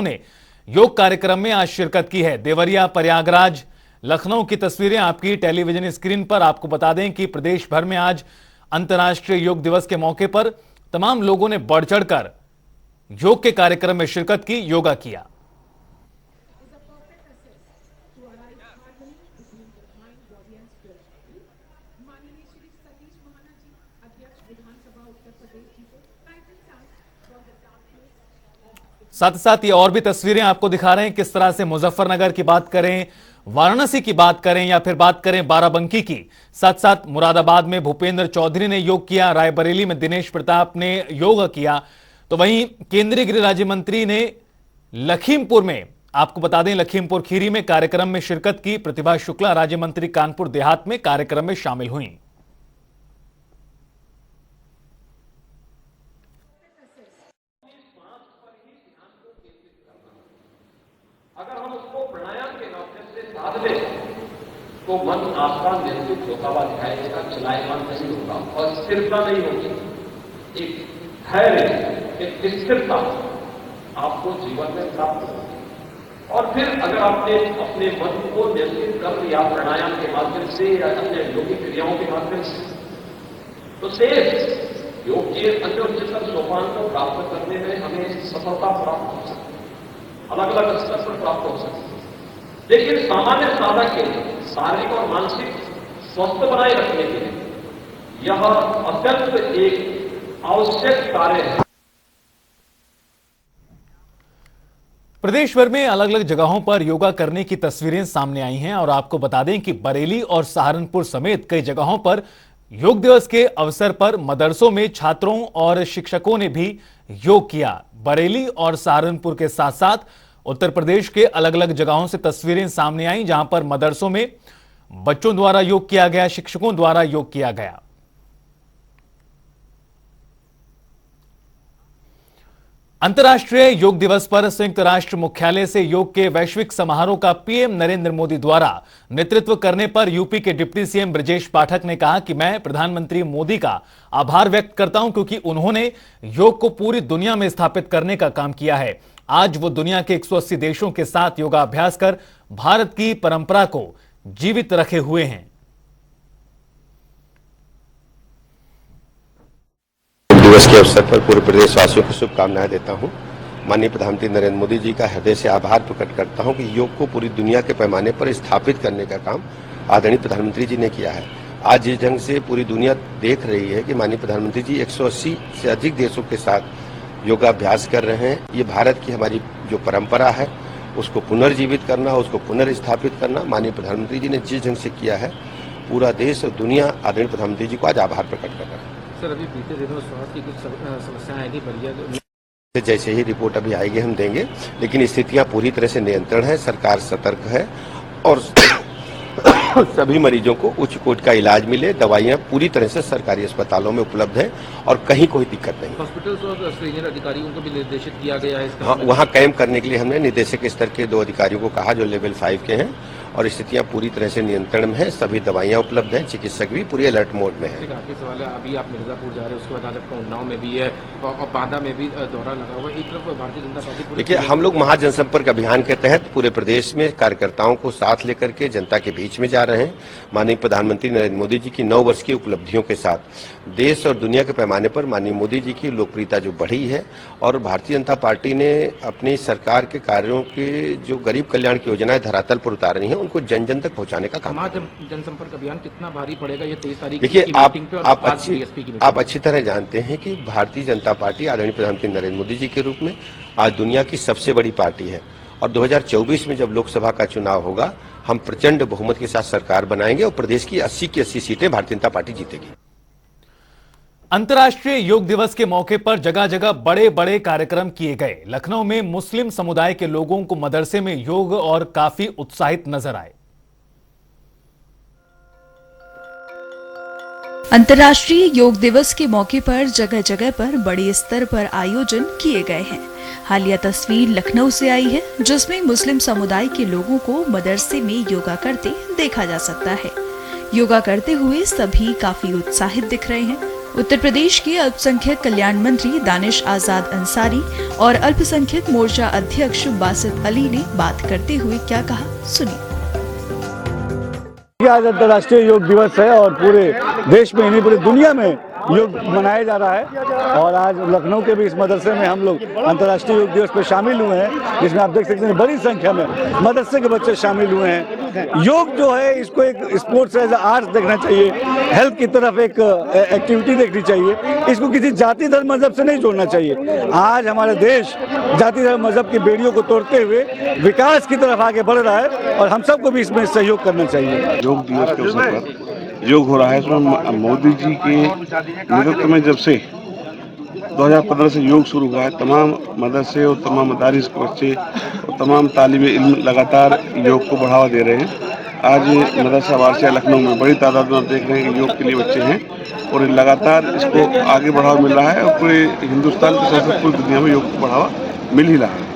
ने योग कार्यक्रम में आज शिरकत की है। देवरिया, प्रयागराज, लखनऊ की तस्वीरें आपकी टेलीविजन स्क्रीन पर। आपको बता दें कि प्रदेश भर में आज अंतर्राष्ट्रीय योग दिवस के मौके पर तमाम लोगों ने बढ़ चढ़कर योग के कार्यक्रम में शिरकत की, योगा किया। साथ ही साथ ये और भी तस्वीरें आपको दिखा रहे हैं किस तरह से मुजफ्फरनगर की बात करें, वाराणसी की बात करें या फिर बात करें बाराबंकी की, साथ साथ मुरादाबाद में भूपेंद्र चौधरी ने योग किया, रायबरेली में दिनेश प्रताप ने योग किया। तो वहीं केंद्रीय गृह राज्य मंत्री ने लखीमपुर में, आपको बता दें लखीमपुर खीरी में कार्यक्रम में शिरकत की। प्रतिभा शुक्ला राज्य मंत्री कानपुर देहात में कार्यक्रम में शामिल हुई। अगर हम उसको प्राणायाम के माध्यम से साध लें तो मन आपका नियंत्रित होता हुआ दिखाई देगा, चलायमान नहीं होगा और स्थिरता नहीं होगी। एक धैर्य, एक स्थिरता आपको जीवन में प्राप्त होगी। और फिर अगर आपने अपने मन को नियंत्रित कर लिया प्राणायाम के माध्यम से या अन्य योगिक क्रियाओं के माध्यम से, तो शेष योग के अन्य उच्चतम सोपान को प्राप्त करने में हमें सफलता प्राप्त हो सकती है, अलग अलग स्तर पर प्राप्त हो सकती है। लेकिन सामान्य साधक के लिए शारीरिक और मानसिक स्वस्थ बनाए रखने के लिए यह अत्यंत एक आवश्यक कार्य है। प्रदेश भर में अलग अलग जगहों पर योगा करने की तस्वीरें सामने आई हैं और आपको बता दें कि बरेली और सहारनपुर समेत कई जगहों पर योग दिवस के अवसर पर मदरसों में छात्रों और शिक्षकों ने भी योग किया। बरेली और सहारनपुर के साथ साथ उत्तर प्रदेश के अलग अलग जगहों से तस्वीरें सामने आई जहां पर मदरसों में बच्चों द्वारा योग किया गया, शिक्षकों द्वारा योग किया गया। अंतर्राष्ट्रीय योग दिवस पर संयुक्त राष्ट्र मुख्यालय से योग के वैश्विक समारोह का पीएम नरेंद्र मोदी द्वारा नेतृत्व करने पर यूपी के डिप्टी सीएम ब्रजेश पाठक ने कहा कि मैं प्रधानमंत्री मोदी का आभार व्यक्त करता हूं क्योंकि उन्होंने योग को पूरी दुनिया में स्थापित करने का काम किया है। आज वो दुनिया के 180 देशों के साथ योगाभ्यास कर भारत की परंपरा को जीवित रखे हुए हैं। दिवस के अवसर पर पूरे प्रदेशवासियों को शुभकामनाएं देता हूं। माननीय प्रधानमंत्री नरेंद्र मोदी जी का हृदय से आभार प्रकट करता हूं कि योग को पूरी दुनिया के पैमाने पर स्थापित करने का काम आदरणीय प्रधानमंत्री जी ने किया है। आज जिस ढंग से पूरी दुनिया देख रही है कि माननीय प्रधानमंत्री जी 180 से अधिक देशों के साथ योगाभ्यास कर रहे हैं, ये भारत की हमारी जो परंपरा है उसको पुनर्जीवित करना, उसको पुनर्स्थापित करना माननीय प्रधानमंत्री जी ने जिस ढंग से किया है, पूरा देश और दुनिया आदरणीय प्रधानमंत्री जी को आज आभार प्रकट कर रहा है। सर, अभी बीते दिनों स्वास्थ्य की कुछ समस्याएं आई थी बलिया, जैसे ही रिपोर्ट अभी आएगी हम देंगे, लेकिन स्थितियां पूरी तरह से नियंत्रण है, सरकार सतर्क है और सभी मरीजों को उच्च कोटि का इलाज मिले, दवाइयां पूरी तरह से सरकारी अस्पतालों में उपलब्ध है और कहीं कोई दिक्कत नहीं। हॉस्पिटल्स और सीनियर अधिकारियों को भी निर्देशित किया गया है। हाँ, वहाँ कैंप करने के लिए हमने निदेशक स्तर के 2 अधिकारियों को कहा जो लेवल 5 के हैं और स्थितियां पूरी तरह से नियंत्रण में है, सभी दवाइयां उपलब्ध हैं, चिकित्सक भी पूरी अलर्ट मोड में है। आखिरी सवाल है, अभी आप मिर्जापुर जा रहे हैं, उसके बाद आपका उन्नाव में भी है और बांदा में भी दौरा लगा हुआ है। एक तरफ भारतीय जनता पार्टी, देखिए हम लोग महाजनसंपर्क अभियान के तहत पूरे प्रदेश में कार्यकर्ताओं को साथ लेकर के जनता के बीच में जा रहे हैं। माननीय प्रधानमंत्री नरेंद्र मोदी जी की 9 वर्ष की उपलब्धियों के साथ देश और दुनिया के पैमाने पर माननीय मोदी जी की लोकप्रियता जो बढ़ी है और भारतीय जनता पार्टी ने अपनी सरकार के कार्यों के जो गरीब कल्याण की योजनाएं धरातल पर उतारनी है उनको जन जन तक पहुंचाने का काम। जनसंपर्क अभियान कितना भारी पड़ेगा ये 23 तारीख? देखिए आप अच्छी तरह जानते हैं कि भारतीय जनता पार्टी आदरणीय प्रधानमंत्री नरेंद्र मोदी जी के रूप में आज दुनिया की सबसे बड़ी पार्टी है और 2024 में जब लोकसभा का चुनाव होगा हम प्रचंड बहुमत के साथ सरकार बनाएंगे और प्रदेश की 80 की 80 सीटें भारतीय जनता पार्टी जीतेगी। अंतर्राष्ट्रीय योग दिवस के मौके पर जगह जगह बड़े बड़े कार्यक्रम किए गए। लखनऊ में मुस्लिम समुदाय के लोगों को मदरसे में योग और काफी उत्साहित नजर आए। अंतर्राष्ट्रीय योग दिवस के मौके पर जगह जगह पर बड़े स्तर पर आयोजन किए गए हैं। हालिया तस्वीर लखनऊ से आई है जिसमें मुस्लिम समुदाय के लोगों को मदरसे में योगा करते देखा जा सकता है। योगा करते हुए सभी काफी उत्साहित दिख रहे हैं। उत्तर प्रदेश के अल्पसंख्यक कल्याण मंत्री दानिश आजाद अंसारी और अल्पसंख्यक मोर्चा अध्यक्ष बासित अली ने बात करते हुए क्या कहा, सुनिए। आज अंतर्राष्ट्रीय योग दिवस है और पूरे देश में नहीं पूरी दुनिया में योग मनाया जा रहा है और आज लखनऊ के भी इस मदरसे में हम लोग अंतर्राष्ट्रीय योग दिवस पर शामिल हुए हैं, जिसमें आप देख सकते हैं बड़ी संख्या में मदरसे के बच्चे शामिल हुए हैं। योग जो है इसको एक स्पोर्ट्स एज आर्ट्स देखना चाहिए, हेल्थ की तरफ एक एक्टिविटी देखनी चाहिए, इसको किसी जाति धर्म मजहब से नहीं जोड़ना चाहिए। आज हमारा देश जाति धर्म मजहब की बेड़ियों को तोड़ते हुए विकास की तरफ आगे बढ़ रहा है और हम सबको भी इसमें सहयोग करना चाहिए। योग दिवस के अवसर पर योग हो रहा है, इसमें मोदी जी के नेतृत्व में जब से 2015 से योग शुरू हुआ है, तमाम मदरसे और तमाम मदारिस के बच्चे और तमाम तालिबे इल्म लगातार योग को बढ़ावा दे रहे हैं। आज मदरसा वारसिया लखनऊ में बड़ी तादाद में आप देख रहे हैं कि योग के लिए बच्चे हैं और लगातार इसको आगे बढ़ावा मिल रहा है और पूरे हिंदुस्तान के साथ साथ पूरी दुनिया में योग को बढ़ावा मिल ही रहा है।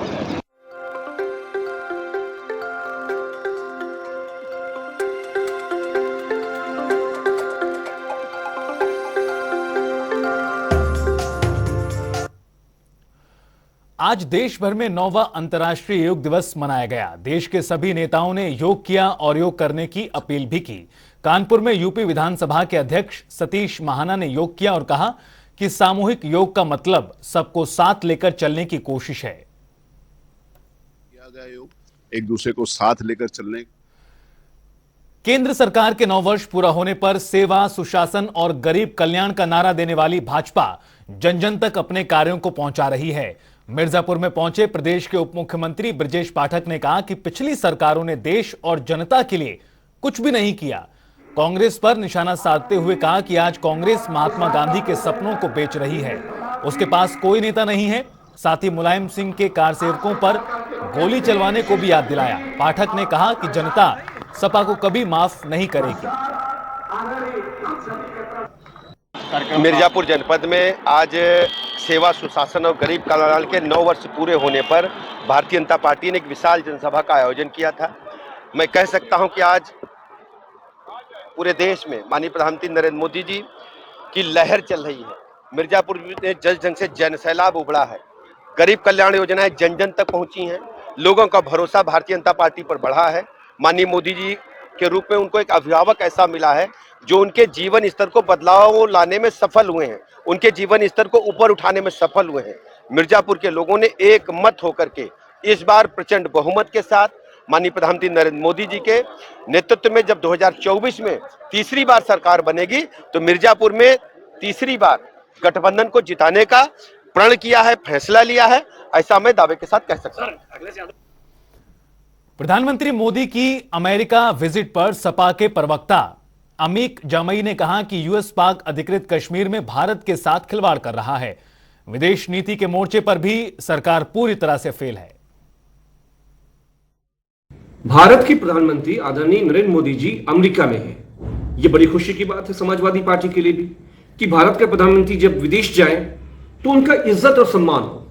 आज देश भर में 9वां अंतर्राष्ट्रीय योग दिवस मनाया गया। देश के सभी नेताओं ने योग किया और योग करने की अपील भी की। कानपुर में यूपी विधानसभा के अध्यक्ष सतीश महाना ने योग किया और कहा कि सामूहिक योग का मतलब सबको साथ लेकर चलने की कोशिश है। किया गया योग एक दूसरे को साथ लेकर चलने। केंद्र सरकार के 9 वर्ष पूरा होने पर सेवा, सुशासन और गरीब कल्याण का नारा देने वाली भाजपा जन जन तक अपने कार्यों को पहुंचा रही है। मिर्जापुर में पहुंचे प्रदेश के उप मुख्यमंत्री ब्रजेश पाठक ने कहा कि पिछली सरकारों ने देश और जनता के लिए कुछ भी नहीं किया। कांग्रेस पर निशाना साधते हुए कहा कि आज कांग्रेस महात्मा गांधी के सपनों को बेच रही है, उसके पास कोई नेता नहीं है। साथ ही मुलायम सिंह के कार सेवकों पर गोली चलवाने को भी याद दिलाया। पाठक ने कहा कि जनता सपा को कभी माफ नहीं करेगी। मिर्जापुर जनपद में आज सेवा, सुशासन और गरीब कल्याण के 9 वर्ष पूरे होने पर भारतीय जनता पार्टी ने एक विशाल जनसभा का आयोजन किया था। मैं कह सकता हूं कि आज पूरे देश में माननीय प्रधानमंत्री नरेंद्र मोदी जी की लहर चल रही है। मिर्जापुर में जल जंग से जन सैलाब उभरा है, गरीब कल्याण योजनाएं जन जन तक पहुंची हैं, लोगों का भरोसा भारतीय जनता पार्टी पर बढ़ा है। माननीय मोदी जी के रूप में उनको एक अभिभावक ऐसा मिला है जो उनके जीवन स्तर को बदलाव लाने में सफल हुए हैं, उनके जीवन स्तर को ऊपर उठाने में सफल हुए हैं। मिर्जापुर के लोगों ने एक मत होकर के इस बार प्रचंड बहुमत के साथ माननीय प्रधानमंत्री नरेंद्र मोदी जी के नेतृत्व में जब 2024 में तीसरी बार सरकार बनेगी तो मिर्जापुर में तीसरी बार गठबंधन को जिताने का प्रण किया है, फैसला लिया है, ऐसा मैं दावे के साथ कह सकता हूं। प्रधानमंत्री मोदी की अमेरिका विजिट पर सपा के प्रवक्ता अमीक जामई ने कहा कि यूएस पाक अधिकृत कश्मीर में भारत के साथ खिलवाड़ कर रहा है। विदेश नीति के मोर्चे पर भी सरकार पूरी तरह से फेल है। भारत के प्रधानमंत्री आदरणीय नरेंद्र मोदी जी अमेरिका में हैं। यह बड़ी खुशी की बात है समाजवादी पार्टी के लिए भी कि भारत के प्रधानमंत्री जब विदेश जाएं तो उनका इज्जत और सम्मान हो।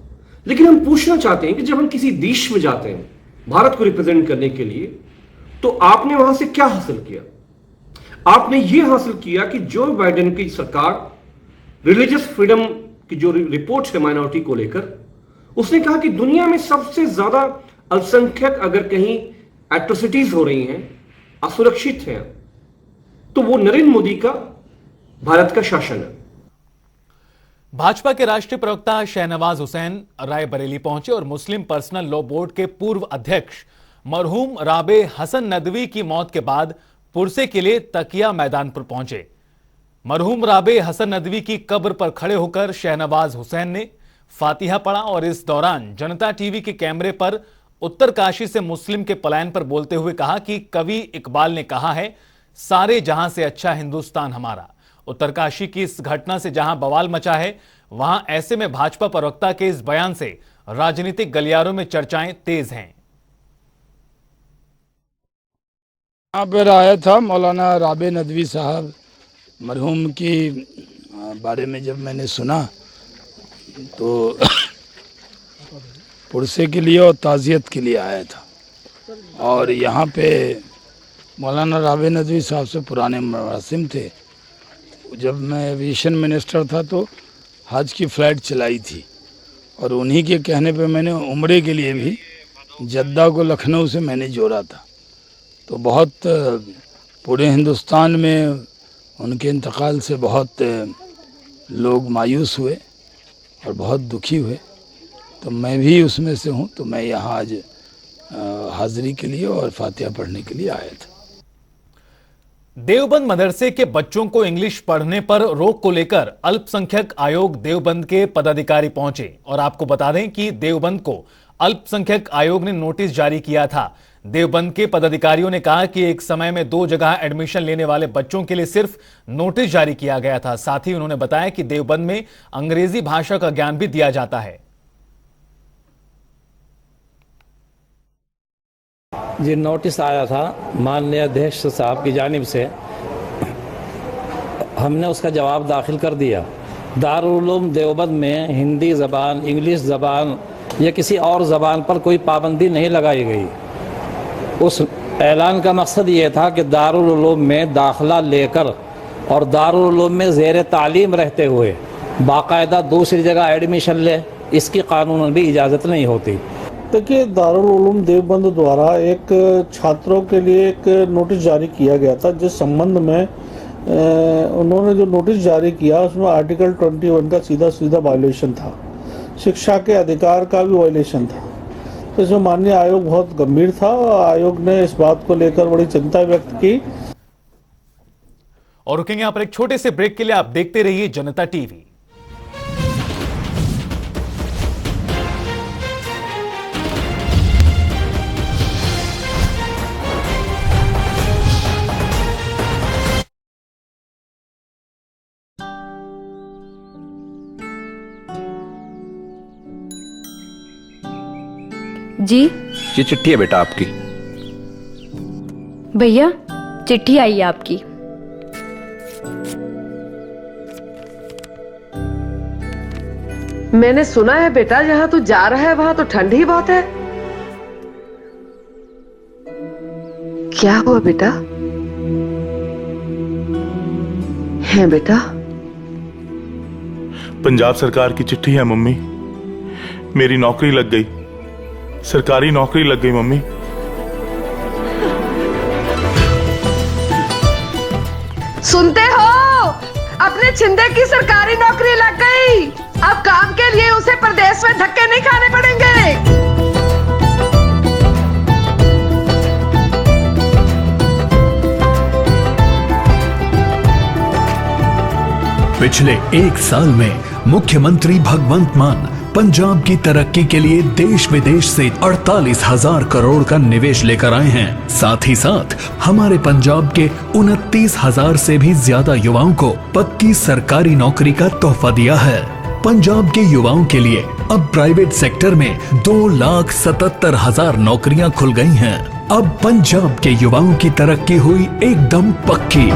लेकिन हम पूछना चाहते हैं कि जब हम किसी देश में जाते हैं भारत को रिप्रेजेंट करने के लिए, तो आपने वहां से क्या हासिल किया? आपने यह हासिल किया कि जो बाइडेन की सरकार रिलीजियस फ्रीडम की जो रिपोर्ट है माइनॉरिटी को लेकर, उसने कहा कि दुनिया में सबसे ज्यादा अल्पसंख्यक अगर कहीं एट्रोसिटीज हो रही हैं, असुरक्षित हैं, तो वो नरेंद्र मोदी का भारत का शासन है। भाजपा के राष्ट्रीय प्रवक्ता शहनवाज हुसैन रायबरेली पहुंचे और मुस्लिम पर्सनल लॉ बोर्ड के पूर्व अध्यक्ष मरहूम राबे हसन नदवी की मौत के बाद पुरसे के लिए तकिया मैदान पर पहुंचे। मरहूम राबे हसन नदवी की कब्र पर खड़े होकर शहनवाज हुसैन ने फातिहा पढ़ा और इस दौरान जनता टीवी के कैमरे पर उत्तरकाशी से मुस्लिम के पलायन पर बोलते हुए कहा कि कवि इकबाल ने कहा है, सारे जहां से अच्छा हिंदुस्तान हमारा। उत्तरकाशी की इस घटना से जहां बवाल मचा है, वहां ऐसे में भाजपा प्रवक्ता के इस बयान से राजनीतिक गलियारों में चर्चाएं तेज हैं। यहाँ पर आया था मौलाना राबे नदवी साहब मरहूम की बारे में जब मैंने सुना तो पुरसे के लिए और ताज़ियत के लिए आया था। और यहाँ पे मौलाना राबे नदवी साहब से पुराने मरासिम थे, जब मैं एविएशन मिनिस्टर था तो हज की फ़्लाइट चलाई थी, और उन्हीं के कहने पे मैंने उम्रे के लिए भी जद्दा को लखनऊ से मैंने जोड़ा था। तो बहुत पूरे हिंदुस्तान में उनके इंतकाल से बहुत लोग मायूस हुए और बहुत दुखी हुए, तो मैं भी उसमें से हूँ। तो मैं यहाँ आज हाज़िरी के लिए और फातिहा पढ़ने के लिए आया था। देवबंद मदरसे के बच्चों को इंग्लिश पढ़ने पर रोक को लेकर अल्पसंख्यक आयोग देवबंद के पदाधिकारी पहुंचे, और आपको बता दें कि देवबंद को अल्पसंख्यक आयोग ने नोटिस जारी किया था। देवबंद के पदाधिकारियों ने कहा कि एक समय में 2 जगह एडमिशन लेने वाले बच्चों के लिए सिर्फ नोटिस जारी किया गया था। साथ ही उन्होंने बताया कि देवबंद में अंग्रेजी भाषा का ज्ञान भी दिया जाता है। जी, नोटिस आया था माननीय अध्यक्ष साहब की जानिब से, हमने उसका जवाब दाखिल कर दिया। दारुल उलूम देवबंद में हिंदी ज़बान, इंग्लिश ज़बान या किसी और ज़बान पर कोई पाबंदी नहीं लगाई गई। उस ऐलान का मकसद ये था कि दारुल उलूम में दाखिला लेकर और दारुल उलूम में ज़ेर तालीम रहते हुए बाकायदा दूसरी जगह एडमिशन ले, इसकी कानूनन भी इजाज़त नहीं होती। देखिए, दारुल उलूम देवबंद द्वारा एक छात्रों के लिए एक नोटिस जारी किया गया था, जिस संबंध में उन्होंने जो नोटिस जारी किया उसमें आर्टिकल 21 का सीधा वायलेशन था, शिक्षा के अधिकार का भी वायलेशन था। तो इसमें माननीय आयोग बहुत गंभीर था और आयोग ने इस बात को लेकर बड़ी चिंता व्यक्त की। और रुकेंगे यहाँ पर एक छोटे से ब्रेक के लिए। आप देखते रहिए जनता टीवी। जी, ये चिट्ठी है बेटा आपकी। भैया, चिट्ठी आई है आपकी। मैंने सुना है बेटा, जहाँ तू जा रहा है वहां तो ठंड ही बहुत है। क्या हुआ बेटा? है बेटा? पंजाब सरकार की चिट्ठी है मम्मी। मेरी नौकरी लग गई, सरकारी नौकरी लग गई मम्मी। सुनते हो? अपने छिंदे की सरकारी नौकरी लग गई। अब काम के लिए उसे प्रदेश में धक्के नहीं खाने पड़ेंगे। पिछले 1 साल में मुख्यमंत्री भगवंत मान पंजाब की तरक्की के लिए देश विदेश से 48,000 करोड़ का निवेश लेकर आए हैं। साथ ही साथ हमारे पंजाब के 29,000 से भी ज्यादा युवाओं को पक्की सरकारी नौकरी का तोहफा दिया है। पंजाब के युवाओं के लिए अब प्राइवेट सेक्टर में 2,77,000 नौकरियां खुल गई हैं। अब पंजाब के युवाओं की तरक्की हुई एकदम पक्की।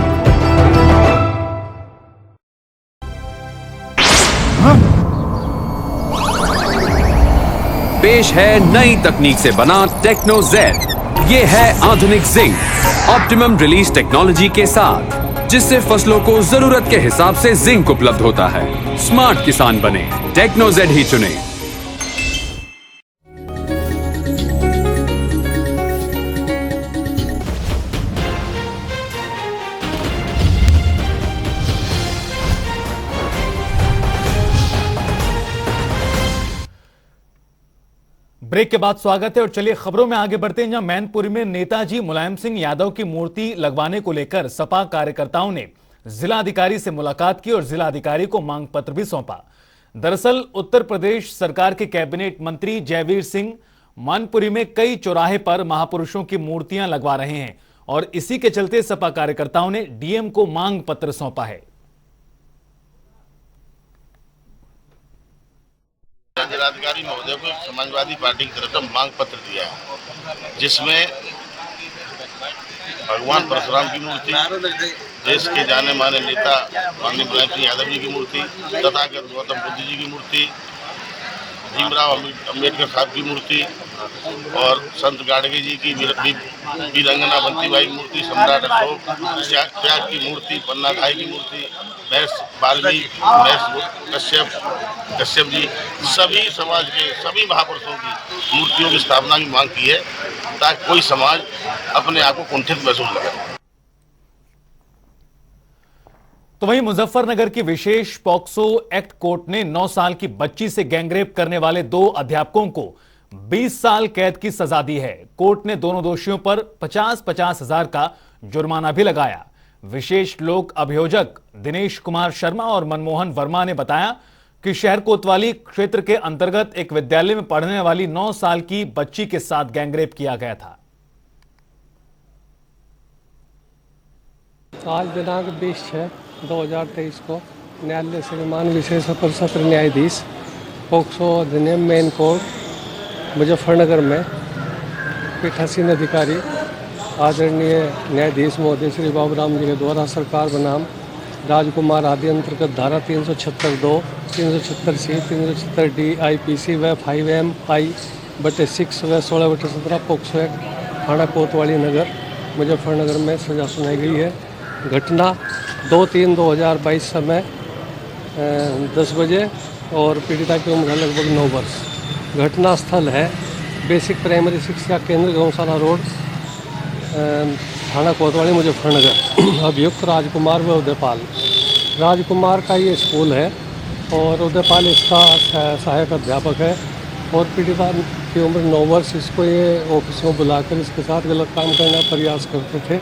पेश है नई तकनीक से बना टेक्नो जेड। ये है आधुनिक जिंक ऑप्टिमम रिलीज टेक्नोलॉजी के साथ, जिससे फसलों को जरूरत के हिसाब से जिंक उपलब्ध होता है। स्मार्ट किसान बने, टेक्नो जेड ही चुने। ब्रेक के बाद स्वागत है और चलिए खबरों में आगे बढ़ते हैं, जहां मैनपुरी में नेताजी मुलायम सिंह यादव की मूर्ति लगवाने को लेकर सपा कार्यकर्ताओं ने जिलाधिकारी से मुलाकात की और जिलाधिकारी को मांग पत्र भी सौंपा। दरअसल उत्तर प्रदेश सरकार के कैबिनेट मंत्री जयवीर सिंह मैनपुरी में कई चौराहे पर महापुरुषों की मूर्तियां लगवा रहे हैं और इसी के चलते सपा कार्यकर्ताओं ने डीएम को मांग पत्र सौंपा है। जिलाधिकारी महोदय को समाजवादी पार्टी की तरफ से मांग पत्र दिया है, जिसमें भगवान परशुराम की मूर्ति, देश के जाने माने नेता माननीय मुलायम सिंह यादव जी की मूर्ति, तथागत गौतम बुद्ध जी की मूर्ति, भीमराव अम्बेडकर साहब की मूर्ति, और संत गाडगे जी की वीरांगना बंटीबाई मूर्ति, सम्राट अशोक, त्याग की मूर्ति, पन्ना धाई की मूर्ति, महर्षि वाल्मीकि, महर्षि कश्यप जी, सभी समाज के सभी महापुरुषों की मूर्तियों की स्थापना की मांग की है ताकि कोई समाज अपने आप को कुंठित महसूस न करे। तो वहीं मुजफ्फरनगर की विशेष पॉक्सो एक्ट कोर्ट ने 9 साल की बच्ची से गैंगरेप करने वाले 2 अध्यापकों को 20 साल कैद की सजा दी है। कोर्ट ने दोनों दोषियों पर 50-50 हजार का जुर्माना भी लगाया। विशेष लोक अभियोजक दिनेश कुमार शर्मा और मनमोहन वर्मा ने बताया कि शहर कोतवाली क्षेत्र के अंतर्गत एक विद्यालय में पढ़ने वाली 9 साल की बच्ची के साथ गैंगरेप किया गया था। आज दिनांक 20/6/2023 को न्यायालय श्रीमान विशेष अपर सत्र न्यायाधीश पॉक्सो अधिनियम मेन कोर्ट मुजफ्फरनगर में पीठासीन अधिकारी आदरणीय न्यायाधीश महोदय श्री बाबूराम जी के द्वारा सरकार बनाम राजकुमार आदि अंतर्गत धारा 376(2), 376(C), 376(D) IPC व 5MI/6 व 16/17 पॉक्सो एक्ट थाना कोतवाली नगर मुजफ्फरनगर में सजा सुनाई गई है। घटना 2/3/2022 समय 10 बजे और पीड़िता की उम्र लगभग 9 वर्ष। घटना स्थल है बेसिक प्राइमरी शिक्षा केंद्र गौशाला रोड थाना कोतवाली मुजफ्फरनगर। अभियुक्त राजकुमार व उदयपाल। राजकुमार का ये स्कूल है और उदयपाल इसका सहायक अध्यापक है और पीड़िता की उम्र 9 वर्ष। इसको ये ऑफिस में बुलाकर इसके साथ गलत काम करने का प्रयास करते थे।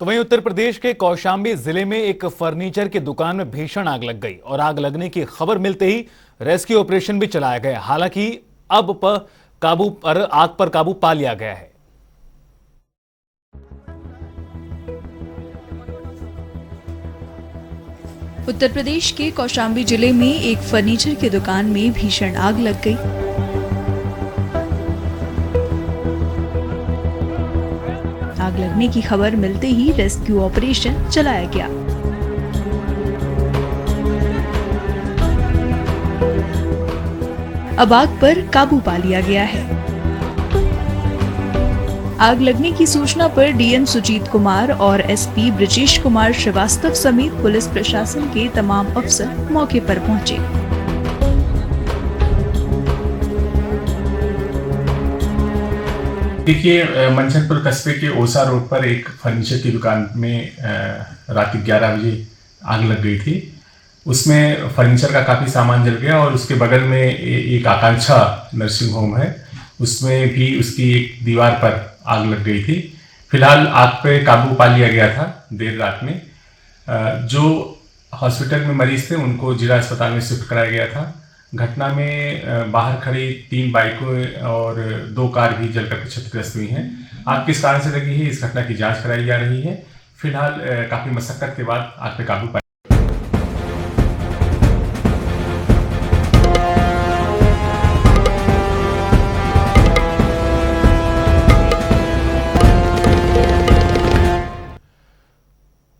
तो वहीं उत्तर प्रदेश के कौशाम्बी जिले में एक फर्नीचर की दुकान में भीषण आग लग गई और आग लगने की खबर मिलते ही रेस्क्यू ऑपरेशन भी चलाया गया। हालांकि अब आग पर काबू पा लिया गया है। उत्तर प्रदेश के कौशाम्बी जिले में एक फर्नीचर की दुकान में भीषण आग लग गई। आग लगने की खबर मिलते ही रेस्क्यू ऑपरेशन चलाया गया। अब आग पर काबू पा लिया गया है। आग लगने की सूचना पर डीएम सुजीत कुमार और एसपी ब्रजेश कुमार श्रीवास्तव समेत पुलिस प्रशासन के तमाम अफसर मौके पर पहुंचे। देखिए, मंचनपुर कस्बे के ओसा रोड पर एक फर्नीचर की दुकान में रात 11 बजे आग लग गई थी। उसमें फर्नीचर का काफ़ी सामान जल गया और उसके बगल में एक आकांक्षा नर्सिंग होम है, उसमें भी उसकी एक दीवार पर आग लग गई थी। फिलहाल आग पे काबू पा लिया गया था देर रात में। जो हॉस्पिटल में मरीज थे उनको जिला अस्पताल में शिफ्ट कराया गया था। घटना में बाहर खड़ी 3 बाइकों और 2 कार भी जलकर क्षतिग्रस्त हुई हैं। आग किस कारण से लगी है, इस घटना की जांच कराई जा रही है। फिलहाल काफ़ी मशक्कत के बाद आग पे काबू पाया।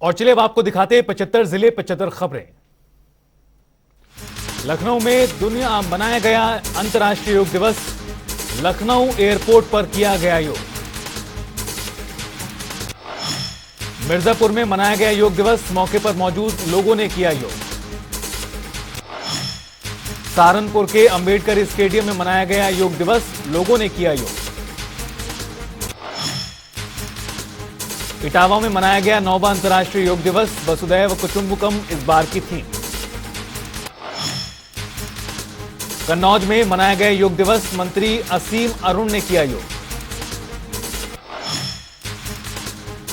और चलिए अब आपको दिखाते हैं 75 जिले 75 खबरें। लखनऊ में दुनिया मनाया गया अंतर्राष्ट्रीय योग दिवस। लखनऊ एयरपोर्ट पर किया गया योग। मिर्जापुर में मनाया गया योग दिवस, मौके पर मौजूद लोगों ने किया योग। सहारनपुर के अंबेडकर स्टेडियम में मनाया गया योग दिवस, लोगों ने किया योग। इटावा में मनाया गया 9वां अंतर्राष्ट्रीय योग दिवस, वसुधैव कुटुंबकम इस बार की थीम। कन्नौज में मनाया गया योग दिवस, मंत्री असीम अरुण ने किया योग।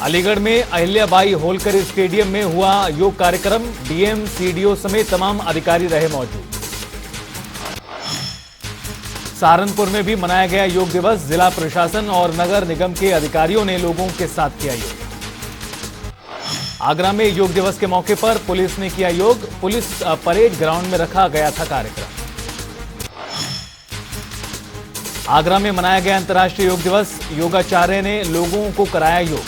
अलीगढ़ में अहिल्याबाई होलकर स्टेडियम में हुआ योग कार्यक्रम, डीएम सीडीओ समेत तमाम अधिकारी रहे मौजूद। सहारनपुर में भी मनाया गया योग दिवस, जिला प्रशासन और नगर निगम के अधिकारियों ने लोगों के साथ किया योग। आगरा में योग दिवस के मौके पर पुलिस ने किया योग, पुलिस परेड ग्राउंड में रखा गया था कार्यक्रम। आगरा में मनाया गया अंतर्राष्ट्रीय योग दिवस, योगाचार्य ने लोगों को कराया योग।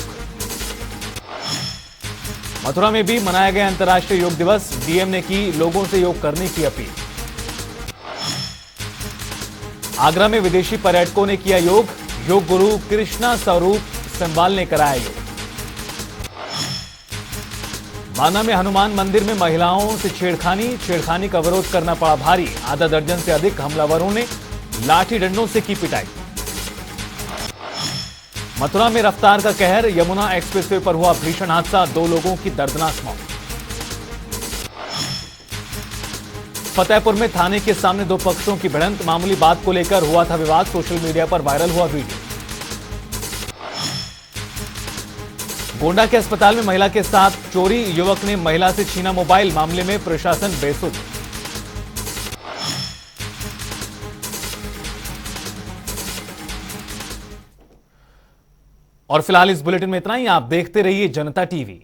मथुरा में भी मनाया गया अंतर्राष्ट्रीय योग दिवस, डीएम ने की लोगों से योग करने की अपील। आगरा में विदेशी पर्यटकों ने किया योग गुरु कृष्णा स्वरूप सिंबाल ने कराया योग। बांदा में हनुमान मंदिर में महिलाओं से छेड़खानी का विरोध करना पड़ा भारी। आधा दर्जन से अधिक हमलावरों ने लाठी डंडों से की पिटाई। मथुरा में रफ्तार का कहर, यमुना एक्सप्रेसवे पर हुआ भीषण हादसा, 2 लोगों की दर्दनाक मौत। फतेहपुर में थाने के सामने 2 पक्षों की भिड़ंत, मामूली बात को लेकर हुआ था विवाद, सोशल मीडिया पर वायरल हुआ वीडियो। गोंडा के अस्पताल में महिला के साथ चोरी, युवक ने महिला से छीना मोबाइल, मामले में प्रशासन बेसुध। और फिलहाल इस बुलेटिन में इतना ही। आप देखते रहिए जनता टीवी।